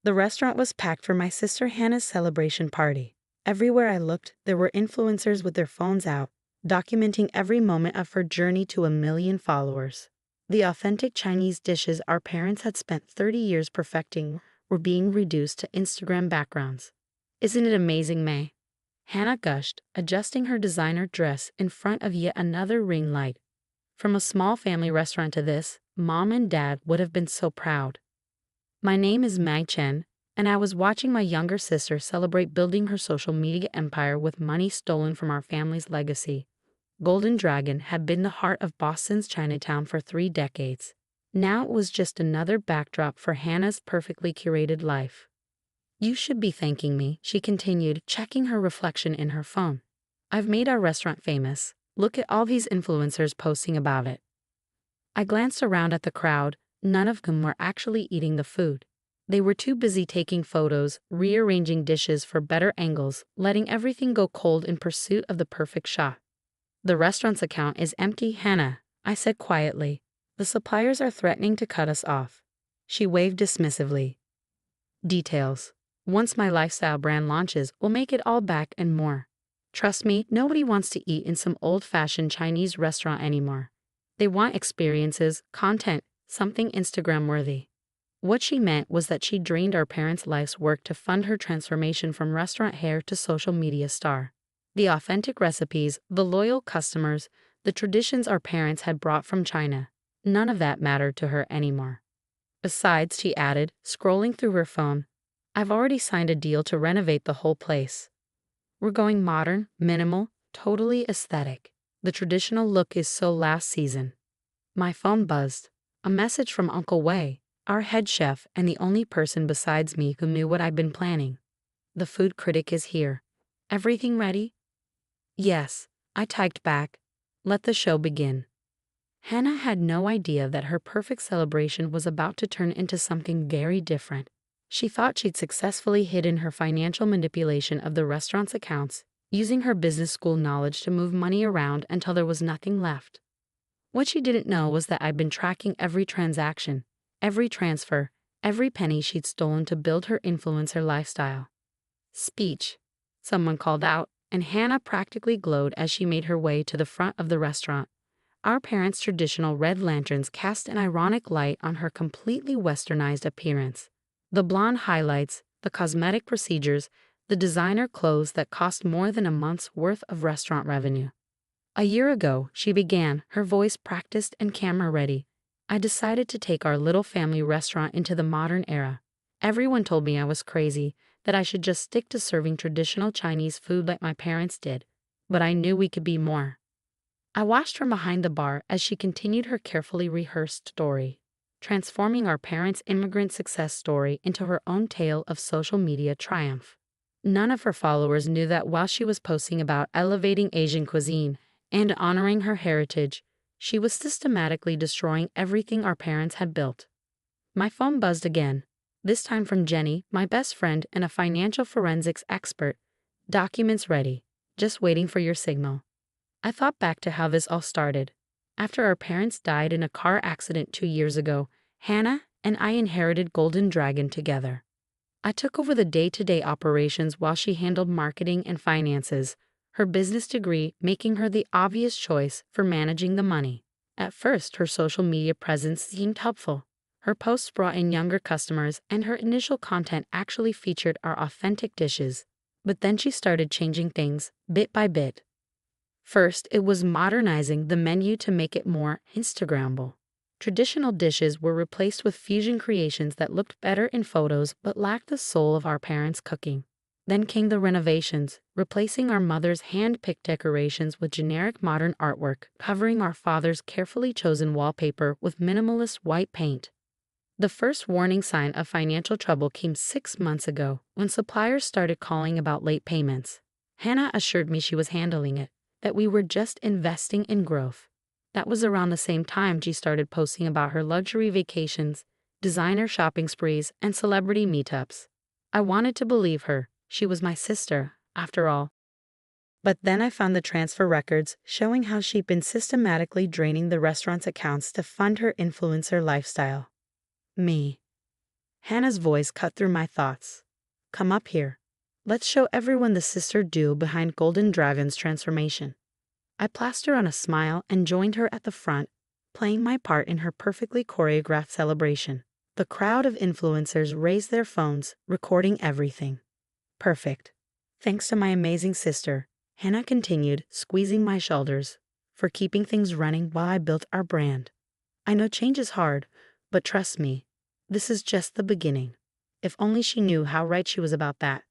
The restaurant was packed for my sister Hannah's celebration party. Everywhere I looked, there were influencers with their phones out, documenting every moment of her journey to 1 million followers. The authentic Chinese dishes our parents had spent 30 years perfecting were being reduced to Instagram backgrounds. Isn't it amazing, May? Hannah gushed, adjusting her designer dress in front of yet another ring light. From a small family restaurant to this, Mom and Dad would have been so proud. My name is Mai Chen, and I was watching my younger sister celebrate building her social media empire with money stolen from our family's legacy. Golden Dragon had been the heart of Boston's Chinatown for 3 decades. Now it was just another backdrop for Hannah's perfectly curated life. You should be thanking me, she continued, checking her reflection in her phone. I've made our restaurant famous. Look at all these influencers posting about it. I glanced around at the crowd, none of whom were actually eating the food. They were too busy taking photos, rearranging dishes for better angles, letting everything go cold in pursuit of the perfect shot. The restaurant's account is empty, Hannah, I said quietly. The suppliers are threatening to cut us off. She waved dismissively. Details. Once my lifestyle brand launches, we'll make it all back and more. Trust me, nobody wants to eat in some old-fashioned Chinese restaurant anymore. They want experiences, content, something Instagram-worthy. What she meant was that she drained our parents' life's work to fund her transformation from restaurant heir to social media star. The authentic recipes, the loyal customers, the traditions our parents had brought from China, none of that mattered to her anymore. Besides, she added, scrolling through her phone, I've already signed a deal to renovate the whole place. We're going modern, minimal, totally aesthetic. The traditional look is so last season. My phone buzzed. A message from Uncle Wei, our head chef and the only person besides me who knew what I'd been planning. The food critic is here. Everything ready? Yes, I typed back. Let the show begin. Hannah had no idea that her perfect celebration was about to turn into something very different. She thought she'd successfully hidden her financial manipulation of the restaurant's accounts, using her business school knowledge to move money around until there was nothing left. What she didn't know was that I'd been tracking every transaction, every transfer, every penny she'd stolen to build her influencer lifestyle. Speech, someone called out, and Hannah practically glowed as she made her way to the front of the restaurant. Our parents' traditional red lanterns cast an ironic light on her completely westernized appearance. The blonde highlights, the cosmetic procedures, the designer clothes that cost more than a month's worth of restaurant revenue. A year ago, she began, her voice practiced and camera ready. I decided to take our little family restaurant into the modern era. Everyone told me I was crazy, that I should just stick to serving traditional Chinese food like my parents did, but I knew we could be more. I watched from behind the bar as she continued her carefully rehearsed story, transforming our parents' immigrant success story into her own tale of social media triumph. None of her followers knew that while she was posting about elevating Asian cuisine and honoring her heritage, she was systematically destroying everything our parents had built. My phone buzzed again, this time from Jenny, my best friend and a financial forensics expert. Documents ready, just waiting for your signal. I thought back to how this all started. After our parents died in a car accident 2 years ago, Hannah and I inherited Golden Dragon together. I took over the day-to-day operations while she handled marketing and finances, her business degree making her the obvious choice for managing the money. At first, her social media presence seemed helpful. Her posts brought in younger customers and her initial content actually featured our authentic dishes. But then she started changing things, bit by bit. First, it was modernizing the menu to make it more Instagrammable. Traditional dishes were replaced with fusion creations that looked better in photos but lacked the soul of our parents' cooking. Then came the renovations, replacing our mother's hand-picked decorations with generic modern artwork, covering our father's carefully chosen wallpaper with minimalist white paint. The first warning sign of financial trouble came 6 months ago, when suppliers started calling about late payments. Hannah assured me she was handling it, that we were just investing in growth. That was around the same time she started posting about her luxury vacations, designer shopping sprees, and celebrity meetups. I wanted to believe her. She was my sister, after all. But then I found the transfer records showing how she'd been systematically draining the restaurant's accounts to fund her influencer lifestyle. Me. Hannah's voice cut through my thoughts. Come up here. Let's show everyone the sister duo behind Golden Dragon's transformation. I plastered on a smile and joined her at the front, playing my part in her perfectly choreographed celebration. The crowd of influencers raised their phones, recording everything. Perfect. Thanks to my amazing sister, Hannah continued, squeezing my shoulders, for keeping things running while I built our brand. I know change is hard, but trust me, this is just the beginning. If only she knew how right she was about that.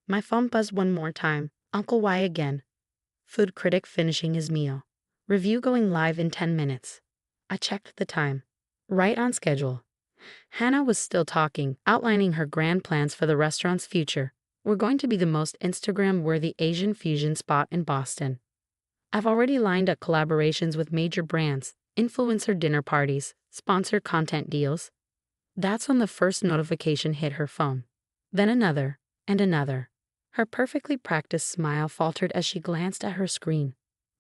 My phone buzzed one more time. Uncle Y again. Food critic finishing his meal. Review going live in 10 minutes. I checked the time. Right on schedule. Hannah was still talking, outlining her grand plans for the restaurant's future. We're going to be the most Instagram-worthy Asian fusion spot in Boston. I've already lined up collaborations with major brands, influencer dinner parties, sponsored content deals. That's when the first notification hit her phone. Then another, and another. Her perfectly practiced smile faltered as she glanced at her screen.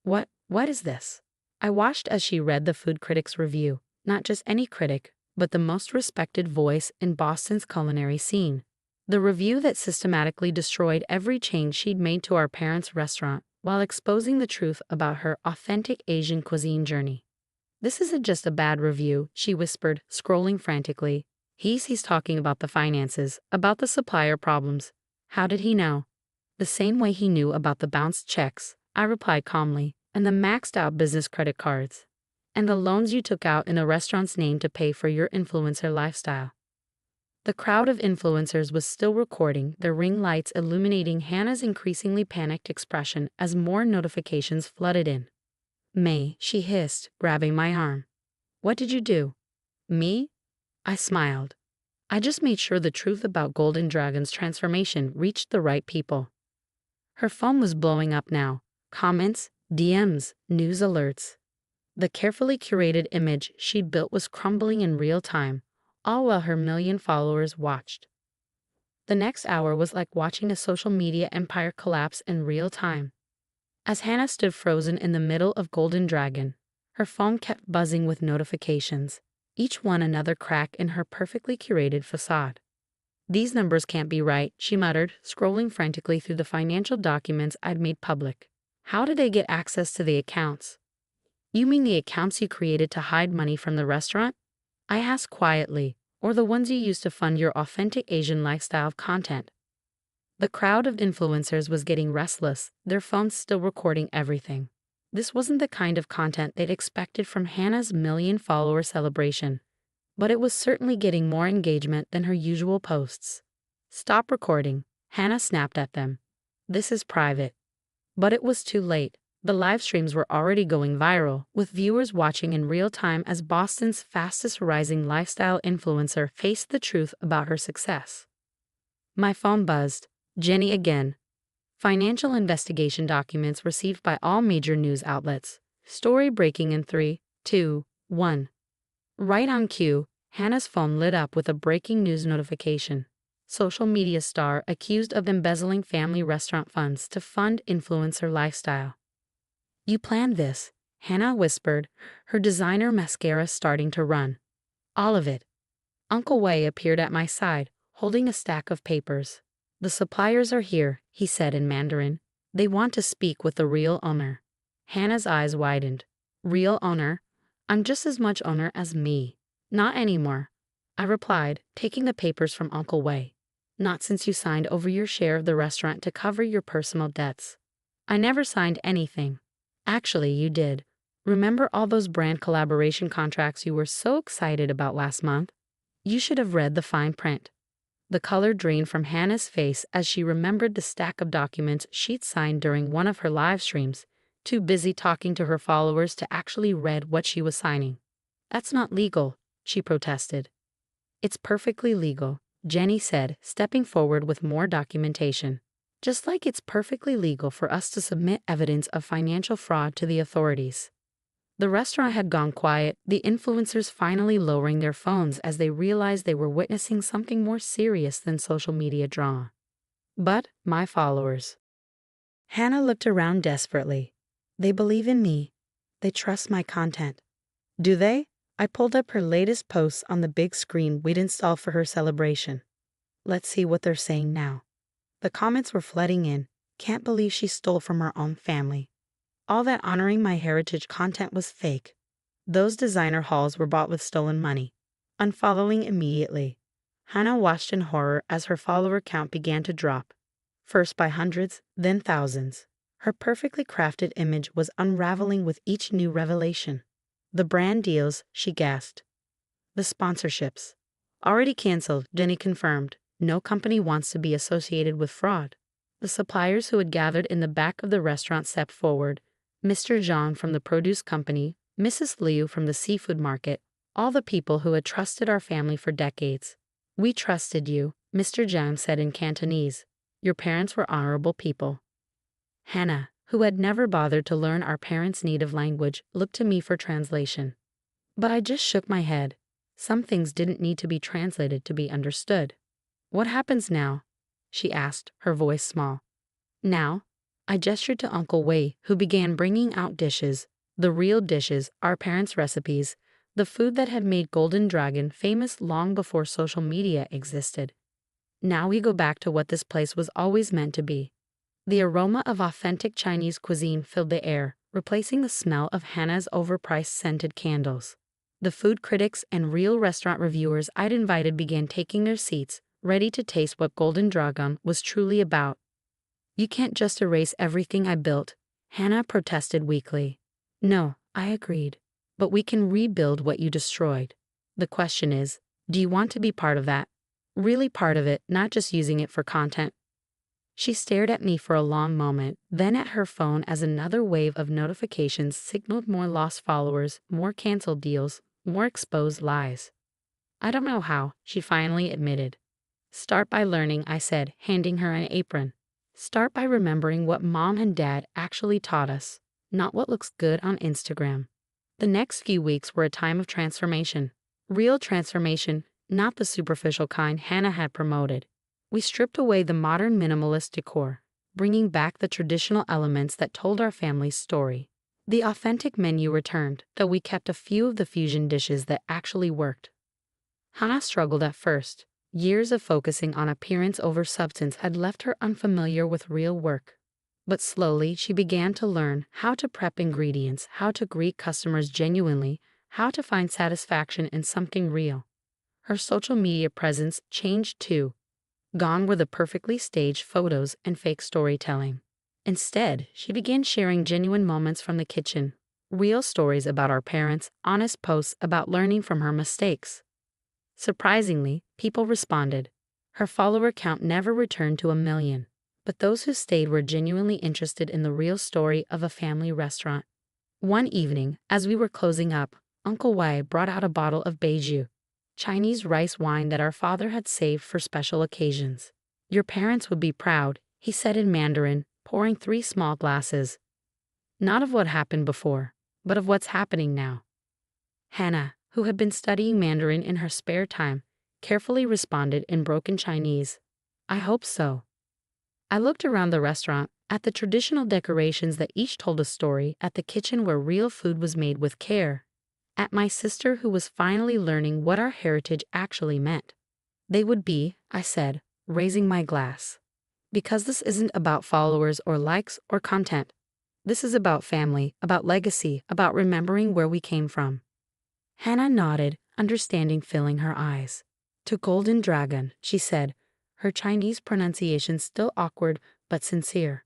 What is this? I watched as she read the food critic's review, not just any critic, but the most respected voice in Boston's culinary scene. The review that systematically destroyed every change she'd made to our parents' restaurant while exposing the truth about her authentic Asian cuisine journey. This isn't just a bad review, she whispered, scrolling frantically. He's talking about the finances, about the supplier problems. How did he know? The same way he knew about the bounced checks, I replied calmly, and the maxed out business credit cards, and the loans you took out in a restaurant's name to pay for your influencer lifestyle. The crowd of influencers was still recording, their ring lights illuminating Hannah's increasingly panicked expression as more notifications flooded in. May, she hissed, grabbing my arm. What did you do? Me? I smiled. I just made sure the truth about Golden Dragon's transformation reached the right people. Her phone was blowing up now. Comments, DMs, news alerts. The carefully curated image she'd built was crumbling in real time, all while her million followers watched. The next hour was like watching a social media empire collapse in real time. As Hannah stood frozen in the middle of Golden Dragon, her phone kept buzzing with notifications, each one another crack in her perfectly curated facade. These numbers can't be right, she muttered, scrolling frantically through the financial documents I'd made public. How did they get access to the accounts? You mean the accounts you created to hide money from the restaurant? I asked quietly, or the ones you used to fund your authentic Asian lifestyle content? The crowd of influencers was getting restless, their phones still recording everything. This wasn't the kind of content they'd expected from Hannah's million-follower celebration, but it was certainly getting more engagement than her usual posts. Stop recording, Hannah snapped at them. This is private. But it was too late. The live streams were already going viral, with viewers watching in real time as Boston's fastest rising lifestyle influencer faced the truth about her success. My phone buzzed. Jenny again. Financial investigation documents received by all major news outlets. Story breaking in 3, 2, 1. Right on cue, Hannah's phone lit up with a breaking news notification. Social media star accused of embezzling family restaurant funds to fund influencer lifestyle. You planned this, Hannah whispered, her designer mascara starting to run. All of it. Uncle Wei appeared at my side, holding a stack of papers. The suppliers are here, he said in Mandarin. They want to speak with the real owner. Hannah's eyes widened. Real owner? I'm just as much owner as me. Not anymore, I replied, taking the papers from Uncle Wei. Not since you signed over your share of the restaurant to cover your personal debts. I never signed anything. Actually, you did. Remember all those brand collaboration contracts you were so excited about last month? You should have read the fine print. The color drained from Hannah's face as she remembered the stack of documents she'd signed during one of her live streams, too busy talking to her followers to actually read what she was signing. That's not legal, she protested. It's perfectly legal, Jenny said, stepping forward with more documentation. Just like it's perfectly legal for us to submit evidence of financial fraud to the authorities. The restaurant had gone quiet, the influencers finally lowering their phones as they realized they were witnessing something more serious than social media drama. But my followers. Hannah looked around desperately. They believe in me. They trust my content. Do they? I pulled up her latest posts on the big screen we'd installed for her celebration. Let's see what they're saying now. The comments were flooding in. Can't believe she stole from our own family. All that honoring my heritage content was fake. Those designer hauls were bought with stolen money. Unfollowing immediately. Hannah watched in horror as her follower count began to drop. First by hundreds, then thousands. Her perfectly crafted image was unraveling with each new revelation. The brand deals, she gasped. The sponsorships. Already canceled, Jenny confirmed. No company wants to be associated with fraud. The suppliers who had gathered in the back of the restaurant stepped forward. Mr. Zhang from the produce company, Mrs. Liu from the seafood market, all the people who had trusted our family for decades. We trusted you, Mr. Zhang said in Cantonese. Your parents were honorable people. Hannah, who had never bothered to learn our parents' native language, looked to me for translation. But I just shook my head. Some things didn't need to be translated to be understood. What happens now? She asked, her voice small. Now? I gestured to Uncle Wei, who began bringing out dishes, the real dishes, our parents' recipes, the food that had made Golden Dragon famous long before social media existed. Now we go back to what this place was always meant to be. The aroma of authentic Chinese cuisine filled the air, replacing the smell of Hannah's overpriced scented candles. The food critics and real restaurant reviewers I'd invited began taking their seats, ready to taste what Golden Dragon was truly about. You can't just erase everything I built, Hannah protested weakly. No, I agreed. But we can rebuild what you destroyed. The question is, do you want to be part of that? Really part of it, not just using it for content. She stared at me for a long moment, then at her phone as another wave of notifications signaled more lost followers, more canceled deals, more exposed lies. I don't know how, she finally admitted. Start by learning, I said, handing her an apron. Start by remembering what Mom and Dad actually taught us, not what looks good on Instagram. The next few weeks were a time of transformation. Real transformation, not the superficial kind Hannah had promoted. We stripped away the modern minimalist decor, bringing back the traditional elements that told our family's story. The authentic menu returned, though we kept a few of the fusion dishes that actually worked. Hannah struggled at first. Years of focusing on appearance over substance had left her unfamiliar with real work. But slowly she began to learn how to prep ingredients, how to greet customers genuinely, how to find satisfaction in something real. Her social media presence changed too. Gone were the perfectly staged photos and fake storytelling. Instead, she began sharing genuine moments from the kitchen, real stories about our parents, honest posts about learning from her mistakes. Surprisingly, people responded. Her follower count never returned to 1 million, but those who stayed were genuinely interested in the real story of a family restaurant. One evening, as we were closing up, Uncle Wei brought out a bottle of baijiu, Chinese rice wine that our father had saved for special occasions. Your parents would be proud, he said in Mandarin, pouring 3 small glasses. Not of what happened before, but of what's happening now. Hannah, who had been studying Mandarin in her spare time, carefully responded in broken Chinese. I hope so. I looked around the restaurant, at the traditional decorations that each told a story, at the kitchen where real food was made with care, at my sister who was finally learning what our heritage actually meant. They would be, I said, raising my glass. Because this isn't about followers or likes or content. This is about family, about legacy, about remembering where we came from. Hannah nodded, understanding filling her eyes. To Golden Dragon, she said, her Chinese pronunciation still awkward but sincere.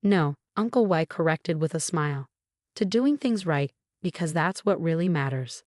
No, Uncle Wei corrected with a smile. To doing things right, because that's what really matters.